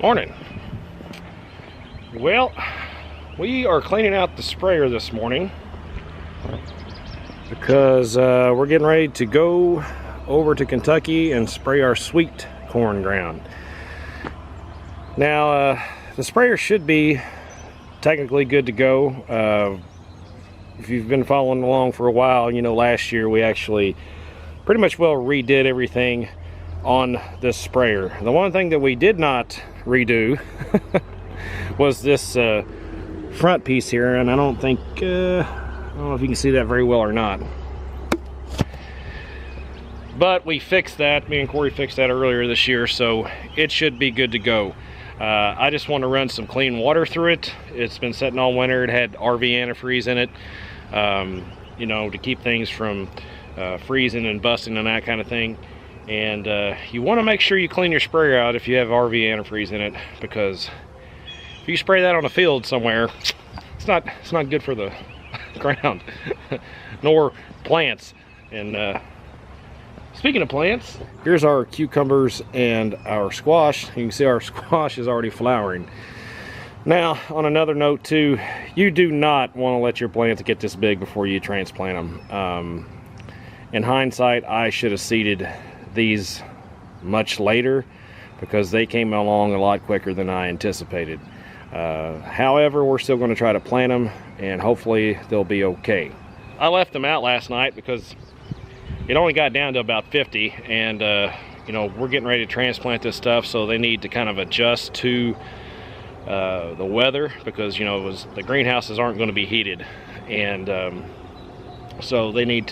Morning. Well, we are cleaning out the sprayer this morning because we're getting ready to go over to Kentucky and spray our sweet corn ground. Now, the sprayer should be technically good to go. If you've been following along for a while, you know last year we actually pretty much redid everything on this sprayer. The one thing that we did not redo was this front piece here, and I don't know if you can see that very well or not, but we fixed that. Me and Corey fixed that earlier this year, so it should be good to go. I just want to run some clean water through it. It's been sitting all winter. It had RV antifreeze in it, you know, to keep things from freezing and busting and that kind of thing. And you want to make sure you clean your sprayer out if you have RV antifreeze in it, because if you spray that on a field somewhere, it's not good for the ground nor plants. And speaking of plants, here's our cucumbers and our squash. You can see our squash is already flowering. Now, on another note too, you do not want to let your plants get this big before you transplant them. In hindsight, I should have seeded these much later because they came along a lot quicker than I anticipated. However, we're still going to try to plant them, and hopefully they'll be okay. I left them out last night because it only got down to about 50, and you know, we're getting ready to transplant this stuff, so they need to kind of adjust to the weather, because you know the greenhouses aren't going to be heated, and so they need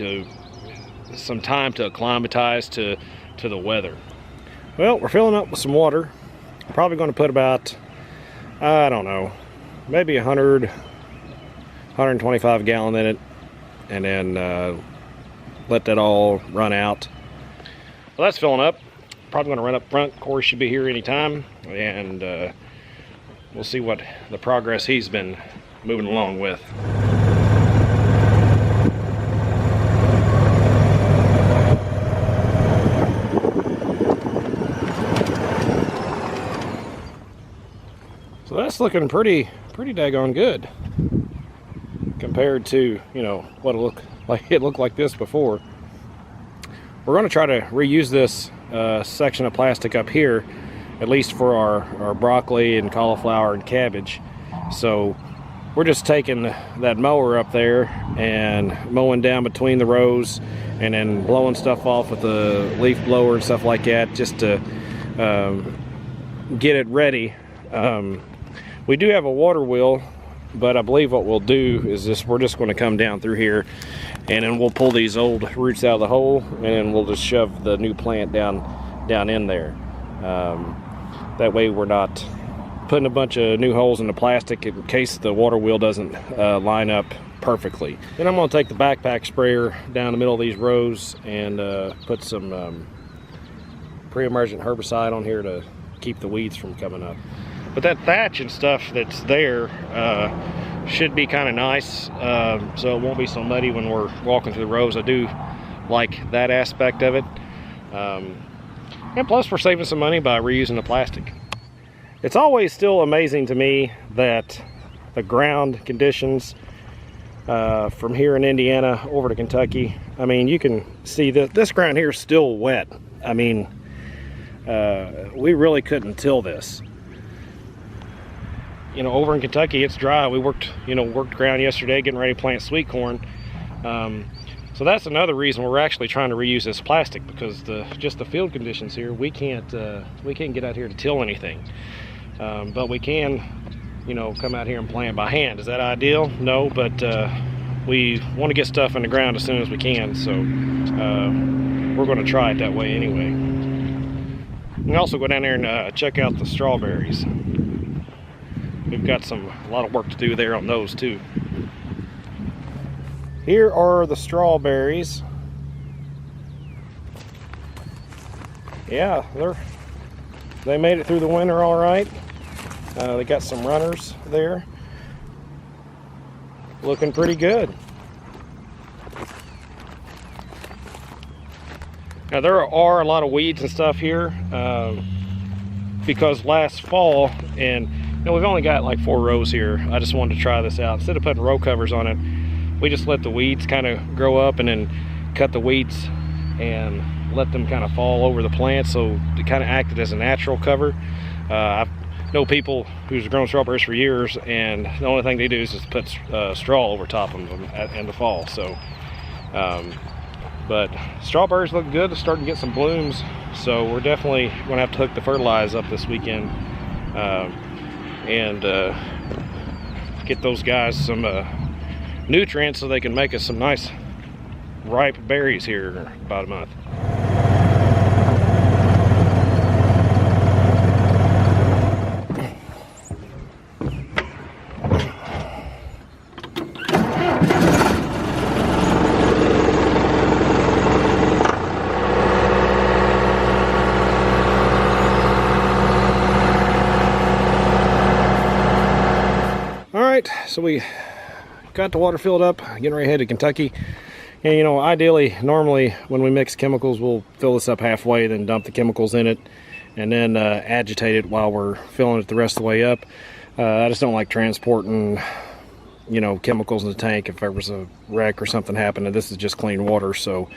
some time to acclimatize to the weather. Well, we're filling up with some water. Probably going to put about, I don't know, maybe 125 gallon in it, and then let that all run out. Well, that's filling up. Probably going to run up front. Corey should be here anytime, and we'll see what the progress he's been moving along with. So that's looking pretty daggone good compared to, you know, what it looked like this before. We're going to try to reuse this section of plastic up here, at least for our broccoli and cauliflower and cabbage. So we're just taking that mower up there and mowing down between the rows, and then blowing stuff off with the leaf blower and stuff like that, just to get it ready. We do have a water wheel, but I believe what we'll do is we're just going to come down through here, and then we'll pull these old roots out of the hole, and then we'll just shove the new plant down in there. That way we're not putting a bunch of new holes in the plastic in case the water wheel doesn't line up perfectly. Then I'm going to take the backpack sprayer down the middle of these rows and put some pre-emergent herbicide on here to keep the weeds from coming up. But that thatch and stuff that's there should be kind of nice, so it won't be so muddy when we're walking through the rows. I do like that aspect of it. And plus we're saving some money by reusing the plastic. It's always still amazing to me that the ground conditions from here in Indiana over to Kentucky, I mean, you can see that this ground here is still wet. I mean, we really couldn't till this. You know, over in Kentucky it's dry. We worked ground yesterday getting ready to plant sweet corn. So that's another reason we're actually trying to reuse this plastic, because just the field conditions here, we can't get out here to till anything. But we can, you know, come out here and plant by hand. Is that ideal? No, but we want to get stuff in the ground as soon as we can, so we're going to try it that way anyway. We can also go down there and check out the strawberries. We've got a lot of work to do there on those too. Here are the strawberries. Yeah, they made it through the winter all right. They got some runners there. Looking pretty good. Now there are a lot of weeds and stuff here. because last fall, and you know, we've only got like 4 rows here. I just wanted to try this out. Instead of putting row covers on it, we just let the weeds kind of grow up and then cut the weeds and let them kind of fall over the plant, so it kind of acted as a natural cover. I know people who's grown strawberries for years, and the only thing they do is just put straw over top of them in the fall. So but strawberries look good. They're starting to get some blooms, so we're definitely going to have to hook the fertilize up this weekend and get those guys some nutrients so they can make us some nice ripe berries here in about a month. So we got the water filled up, getting ready to head to Kentucky. And you know, ideally, normally when we mix chemicals, we'll fill this up halfway, then dump the chemicals in it, and then agitate it while we're filling it the rest of the way up. I just don't like transporting, you know, chemicals in the tank if there was a wreck or something happened. And this is just clean water, so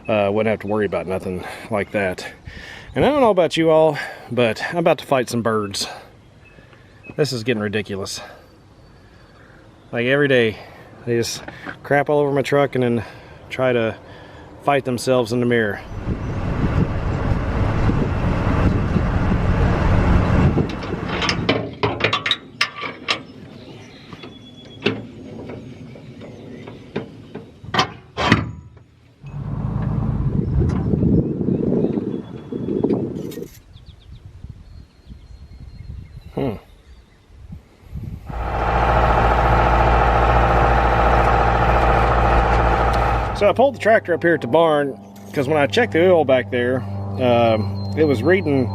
wouldn't have to worry about nothing like that. And I don't know about you all, but I'm about to fight some birds. This is getting ridiculous. Like every day, they just crap all over my truck and then try to fight themselves in the mirror. So I pulled the tractor up here at the barn because when I checked the oil back there, it was reading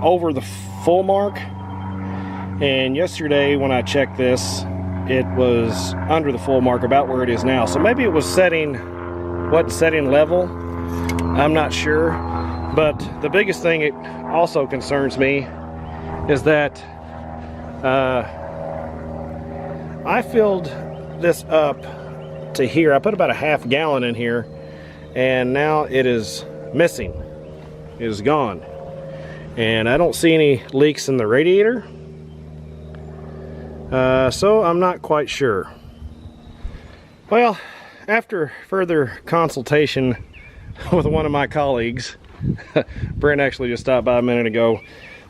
over the full mark. And yesterday when I checked this, it was under the full mark, about where it is now. So maybe it was wasn't setting level. I'm not sure. But the biggest thing it also concerns me is that I filled this up to here. I put about a half gallon in here, and now it is missing. It is gone, and I don't see any leaks in the radiator, so I'm not quite sure. Well, after further consultation with one of my colleagues, Brent actually just stopped by a minute ago,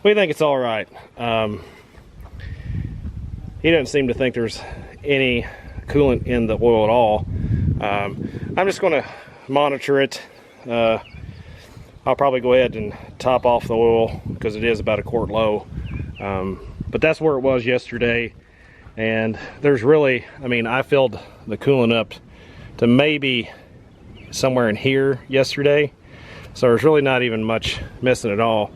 we think it's all right. He doesn't seem to think there's any coolant in the oil at all. I'm just going to monitor it. I'll probably go ahead and top off the oil because it is about a quart low. But that's where it was yesterday, and there's really, I mean, I filled the coolant up to maybe somewhere in here yesterday, so there's really not even much missing at all,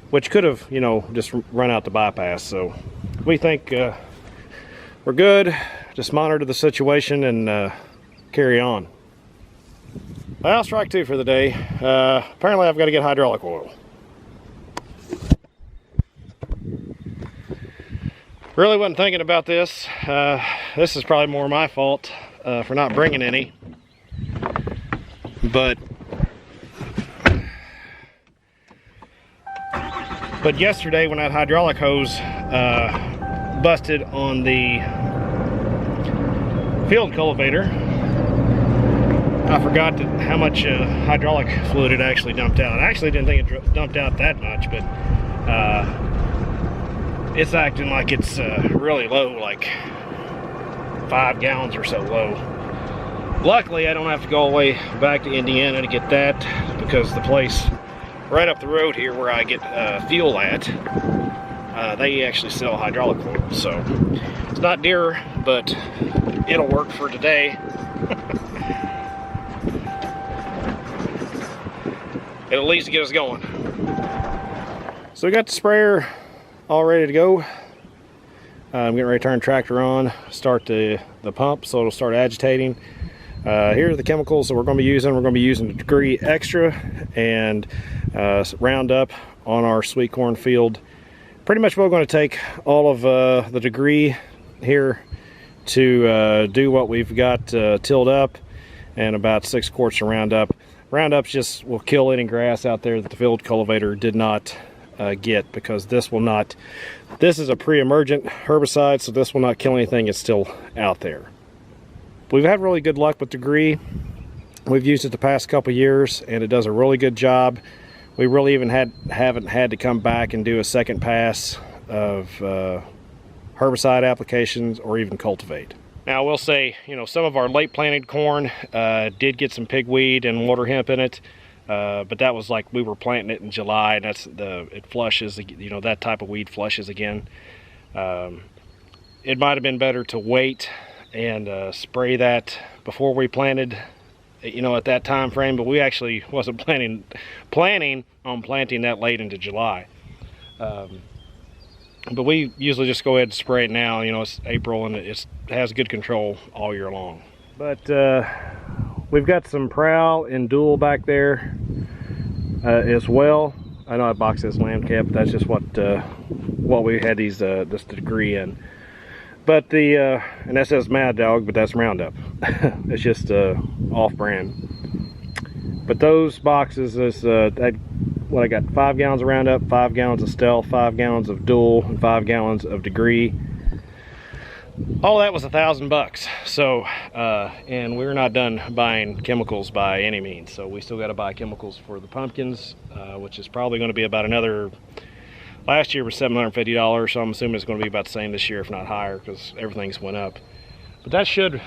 which could have, you know, just run out the bypass. So we think we're good. Just monitor the situation and carry on. Well, strike 2 for the day. Apparently I've got to get hydraulic oil. Really wasn't thinking about this. This is probably more my fault for not bringing any. But yesterday when that hydraulic hose busted on the field cultivator, I forgot how much hydraulic fluid it actually dumped out. I actually didn't think it dumped out that much, but it's acting like it's really low, like 5 gallons or so low. Luckily, I don't have to go all the way back to Indiana to get that, because the place right up the road here where I get fuel at, they actually sell hydraulic oil. So it's not dear, but it'll work for today. It'll at least get us going. So we got the sprayer all ready to go. I'm getting ready to turn the tractor on, start the pump so it'll start agitating. Here are the chemicals that we're going to be using. We're going to be using Degree Extra and Roundup on our sweet corn field. Pretty much we're going to take all of the degree here to do what we've got tilled up, and about 6 quarts of Roundup. Roundup just will kill any grass out there that the field cultivator did not get, because this is a pre-emergent herbicide, so this will not kill anything that's still out there. We've had really good luck with Degree. We've used it the past couple years and it does a really good job. We really even haven't had to come back and do a second pass of herbicide applications or even cultivate. Now I will say, you know, some of our late planted corn did get some pigweed and water hemp in it, but that was like we were planting it in July, and it flushes, you know, that type of weed flushes again. It might have been better to wait and spray that before we planted, you know, at that time frame, but we actually wasn't planning on planting that late into July. But we usually just go ahead and spray it now. You know, it's April and it has good control all year long. But we've got some Prowl and Dual back there as well. I know that box says Lamb Cap, but that's just what we had this Degree in. But and that says Mad Dog, but that's Roundup. It's just off-brand. But those boxes is what I got: 5 gallons of Roundup, 5 gallons of Stealth, 5 gallons of Dual, and 5 gallons of Degree. All that was $1,000. So, and we're not done buying chemicals by any means. So we still got to buy chemicals for the pumpkins, which is probably going to be about another. Last year was $750, so I'm assuming it's going to be about the same this year, if not higher, because everything's went up. But that should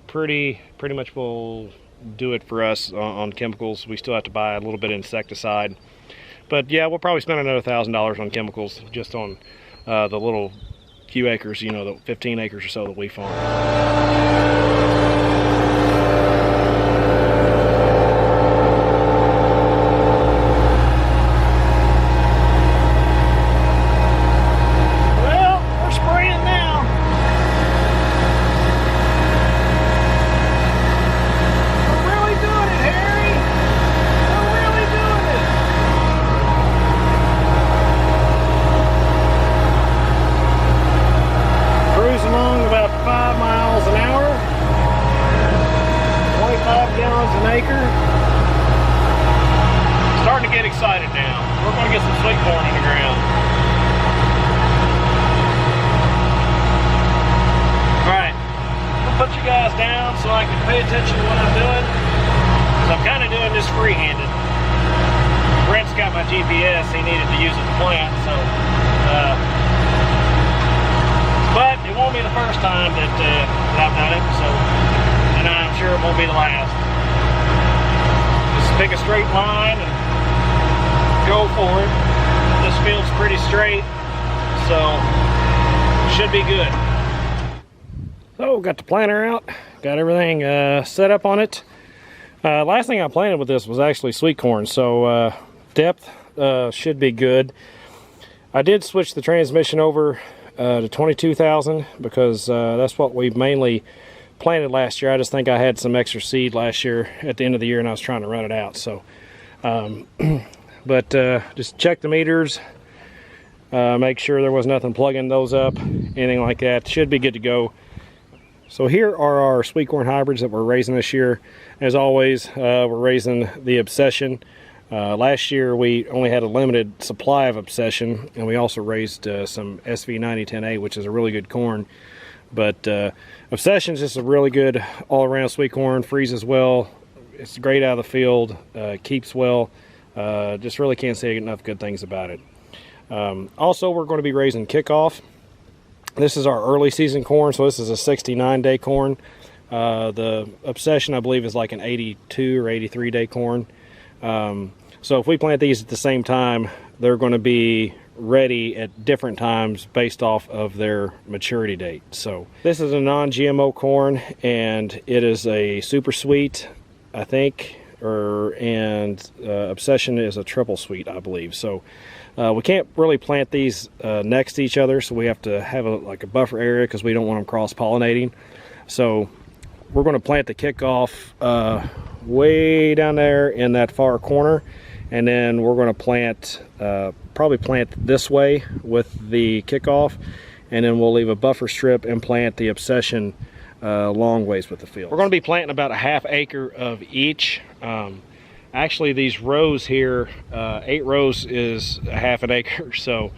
pretty much will do it for us on chemicals. We still have to buy a little bit of insecticide. But yeah, we'll probably spend another $1,000 on chemicals just on the little few acres, you know, the 15 acres or so that we farm. Starting to get excited now. We're going to get some sweet corn in the ground. Alright, I'm going to put you guys down so I can pay attention to what I'm doing, because I'm kind of doing this free-handed. Brent's got my GPS he needed to use at the plant, so but it won't be the first time that I've done it, so, and I'm sure it won't be the last. Just pick a straight line and go for it. This field's pretty straight, so should be good. So got the planter out, got everything set up on it. Last thing I planted with this was actually sweet corn, so depth should be good. I did switch the transmission over to 22,000 because that's what we mainly planted last year. I just think I had some extra seed last year at the end of the year and I was trying to run it out. So but just check the meters, make sure there was nothing plugging those up, anything like that. Should be good to go. So here are our sweet corn hybrids that we're raising this year. As always, we're raising the Obsession. Last year we only had a limited supply of Obsession, and we also raised some SV9010A, which is a really good corn. But Obsession is just a really good all-around sweet corn, freezes well, it's great out of the field, keeps well, just really can't say enough good things about it. Also, we're going to be raising Kickoff. This is our early season corn, so this is a 69-day corn. The Obsession, I believe, is like an 82 or 83-day corn. So if we plant these at the same time, they're going to be ready at different times based off of their maturity date. So this is a non-GMO corn, and it is a super sweet, I think, and Obsession is a triple sweet, I believe. So we can't really plant these next to each other, so we have to have like a buffer area because we don't want them cross-pollinating. So we're going to plant the Kickoff way down there in that far corner, and then we're going to plant, probably plant this way with the kickoff, and then we'll leave a buffer strip and plant the Obsession long ways with the field. We're going to be planting about a ½ acre of each. Actually, these rows here, 8 rows is a ½ acre, so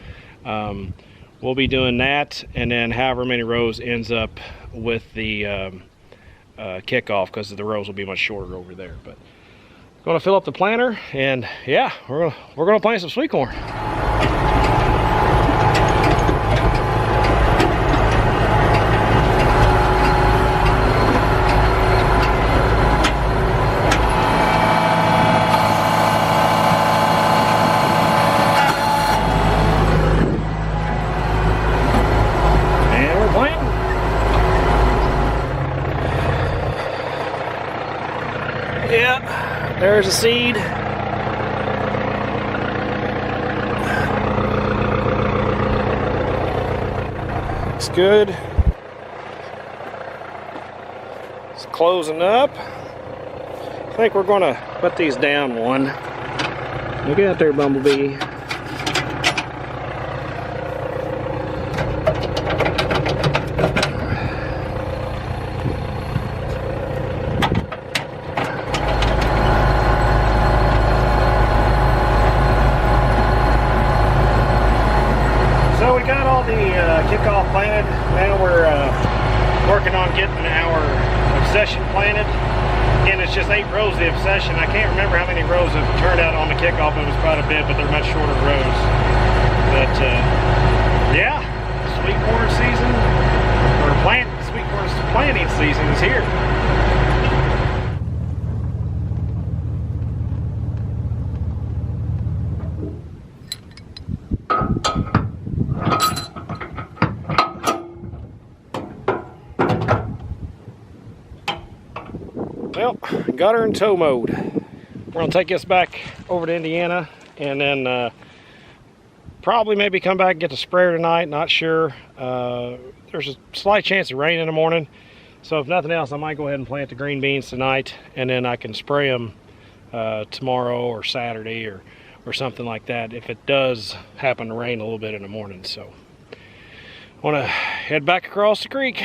we'll be doing that, and then however many rows ends up with the kickoff, because the rows will be much shorter over there. But going to fill up the planter, and yeah, we're gonna plant some sweet corn. And we're planting. Yeah, there's a seed. Looks good. It's closing up. I think we're gonna put these down one. Look out there, Bumblebee. So we got all the kickoff planted. Now we're working on getting our Obsession planted. Again, it's just 8 rows of the Obsession. I can't remember how many rows have turned out on the kickoff. It was quite a bit, but they're much shorter rows. But yeah, sweet corn season, or sweet corn planting season is here. Well, got her in tow mode. We're gonna take this back over to Indiana, and then probably maybe come back and get the sprayer tonight, not sure. There's a slight chance of rain in the morning, so if nothing else, I might go ahead and plant the green beans tonight, and then I can spray them tomorrow or Saturday or something like that if it does happen to rain a little bit in the morning. So I want to head back across the creek.